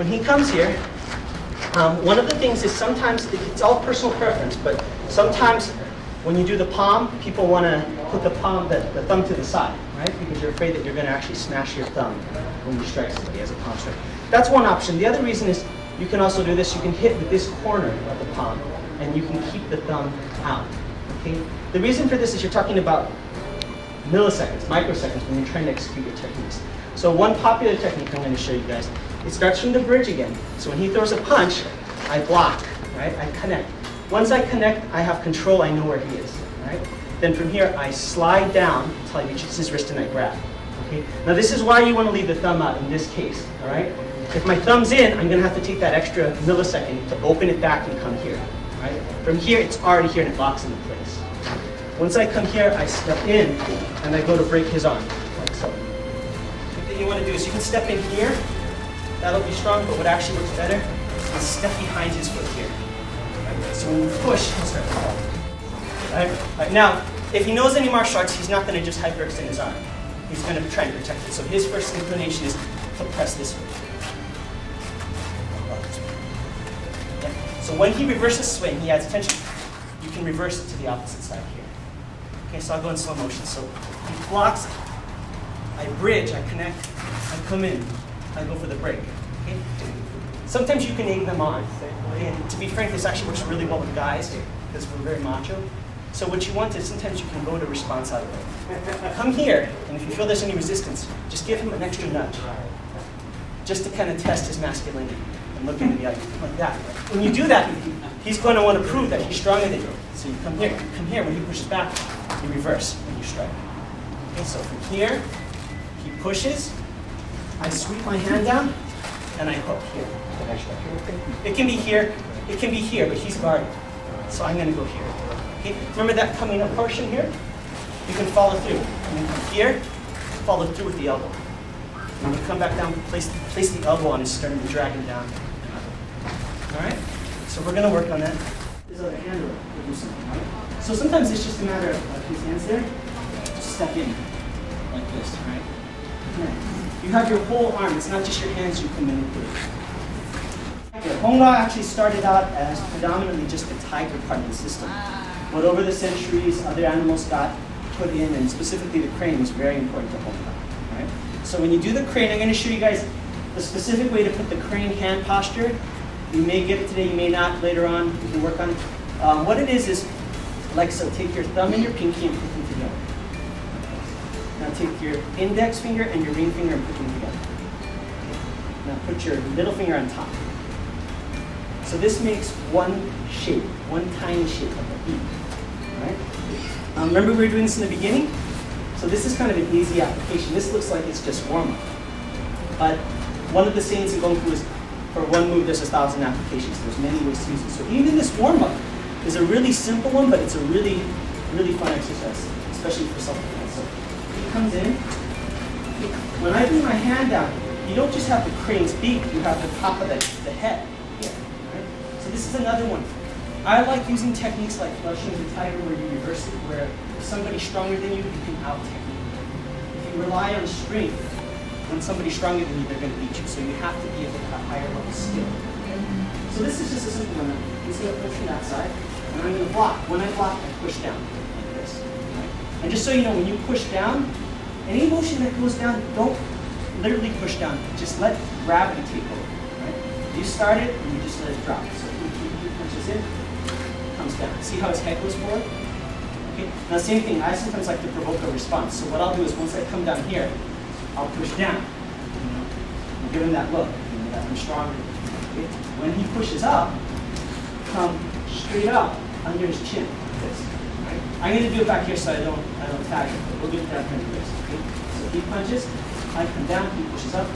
when he comes here, one of the things is sometimes, it's all personal preference, but sometimes when you do the palm, people want to put the thumb to the side, right? Because you're afraid that you're going to actually smash your thumb when you strike somebody as a palm strike. That's one option. The other reason is you can also do this. You can hit with this corner of the palm, and you can keep the thumb out. Okay? The reason for this is you're talking about milliseconds, microseconds when you're trying to execute your techniques. So one popular technique I'm going to show you guys, it starts from the bridge again. So when he throws a punch, I block, right? I connect. Once I connect, I have control, I know where he is, right? Then from here, I slide down until I reach his wrist and I grab, okay? Now this is why you want to leave the thumb out in this case, all right? If my thumb's in, I'm going to have to take that extra millisecond to open it back and come here, right? From here, it's already here and it locks into place. Once I come here, I step in and I go to break his arm, like so. The thing you want to do is you can step in here, that'll be strong, but what actually works better is step behind his foot here. So when you push, he'll start to fall. Right? Now, if he knows any martial arts, he's not going to just hyperextend his arm. He's going to try and protect it. So his first inclination is to press this way. Yeah. So when he reverses swing, he adds tension. You can reverse it to the opposite side here. Okay, so I'll go in slow motion. So he blocks, I bridge, I connect, I come in, I go for the break. Okay? Sometimes you can egg them on. And to be frank, this actually works really well with guys because we're very macho. So what you want is sometimes you can go to response out of it. Come here, and if you feel there's any resistance, just give him an extra nudge. Just to kind of test his masculinity and look into the eye like that. When you do that, he's going to want to prove that he's stronger than you. So you come here, when he pushes back, you reverse and you strike. Okay, so from here, he pushes, I sweep my hand down, and I hook here. It can be here, but he's guarded. So I'm going to go here. Okay? Remember that coming up portion here? You can follow through. And then come here, follow through with the elbow. And when you come back down, place the elbow on his sternum and drag him down. All right? So we're going to work on that. His other hand will do something, right? So sometimes it's just a matter of his hands there. Just step in like this, right? Yeah. You have your whole arm. It's not just your hands you can manipulate. Hung Gar actually started out as predominantly just the tiger part of the system. But over the centuries, other animals got put in, and specifically the crane was very important to Hung Gar. Right? So when you do the crane, I'm going to show you guys the specific way to put the crane hand posture. You may get it today, you may not later on. You can work on it. What it is like so. Take your thumb and your pinky and put them together. Now take your index finger and your ring finger and put them together. Now put your middle finger on top. So this makes one shape, one tiny shape of a beak. Right? Remember we were doing this in the beginning? So this is kind of an easy application. This looks like it's just warm-up. But one of the sayings in Kung Fu is, for one move, there's 1,000 applications. There's many ways to use it. So even this warm-up is a really simple one, but it's a really, really fun exercise, especially for self-defense. So he comes in. When I bring my hand down, you don't just have the crane's beak, you have the top of the head. So this is another one. I like using techniques like flushing the tiger where you reverse it, where if somebody's stronger than you, you can out-technique. If you rely on strength, when somebody's stronger than you, they're going to beat you. So you have to be able to have higher level skill. Okay? So this is just a simple one. I'm just going to push from that side, and I'm going to block. When I block, I push down like this. Right? And just so you know, when you push down, any motion that goes down, don't literally push down. Just let gravity take over. Right? You start it, and you just let it drop. So he punches in, comes down. See how his head goes forward? Okay. Now same thing, I sometimes like to provoke a response. So what I'll do is once I come down here, I'll push down. And give him that look, that I'm stronger. Okay. When he pushes up, come straight up under his chin, like this. Right? I'm going to do it back here so I don't tag him, but we'll do it down here like this. Okay. So he punches, I come down, he pushes up,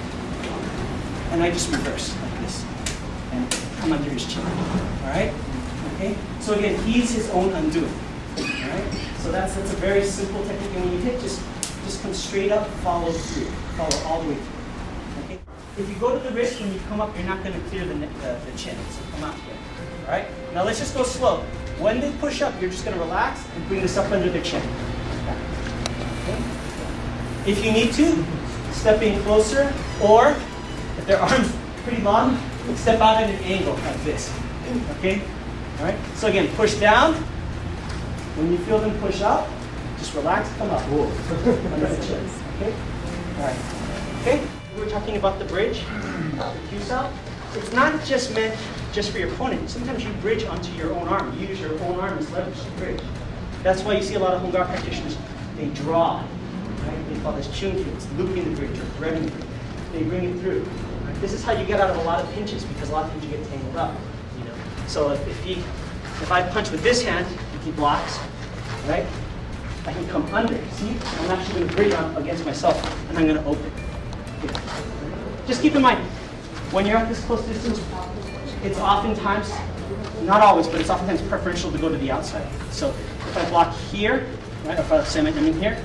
and I just reverse like this. And come under his chin. All right? Okay? So again, he's his own undoing. All right? So that's a very simple technique. And when you hit, just come straight up, follow through. Follow all the way through. Okay? If you go to the wrist, when you come up, you're not going to clear the chin. So come out here. All right? Now let's just go slow. When they push up, you're just going to relax and bring this up under their chin. Okay? If you need to, step in closer, or if their arms pretty long, step out at an angle like this. Okay? All right? So again, push down. When you feel them push up, just relax, come up. Under the chin. Okay? All right. Okay? We were talking about the bridge, the Q-style. It's not just meant just for your opponent. Sometimes you bridge onto your own arm. You use your own arm as leverage to bridge. That's why you see a lot of Hung Gar practitioners, they draw. Right? They call this chunki. It's looping the bridge or threading the bridge. They bring it through. Right? This is how you get out of a lot of pinches, because a lot of times you get tangled up. You know? So if I punch with this hand, he blocks, right? I can come under. See? I'm actually going to bridge on against myself, and I'm going to open. Okay. Just keep in mind, when you're at this close distance, it's oftentimes, not always, but it's oftentimes preferential to go to the outside. So if I block here, right, or if I say I'm in here,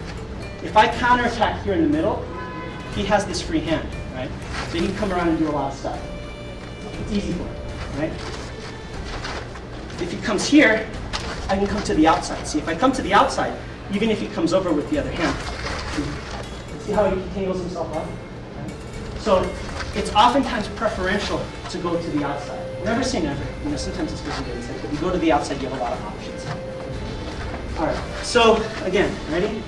if I counterattack here in the middle, he has this free hand, right? So he can come around and do a lot of stuff. It's easy for him, right? If he comes here, I can come to the outside. See, if I come to the outside, even if he comes over with the other hand, see how he tangles himself up? Right? So it's oftentimes preferential to go to the outside. Never say never. You know, sometimes it's good to get inside, but you go to the outside, you have a lot of options. All right. So again, ready?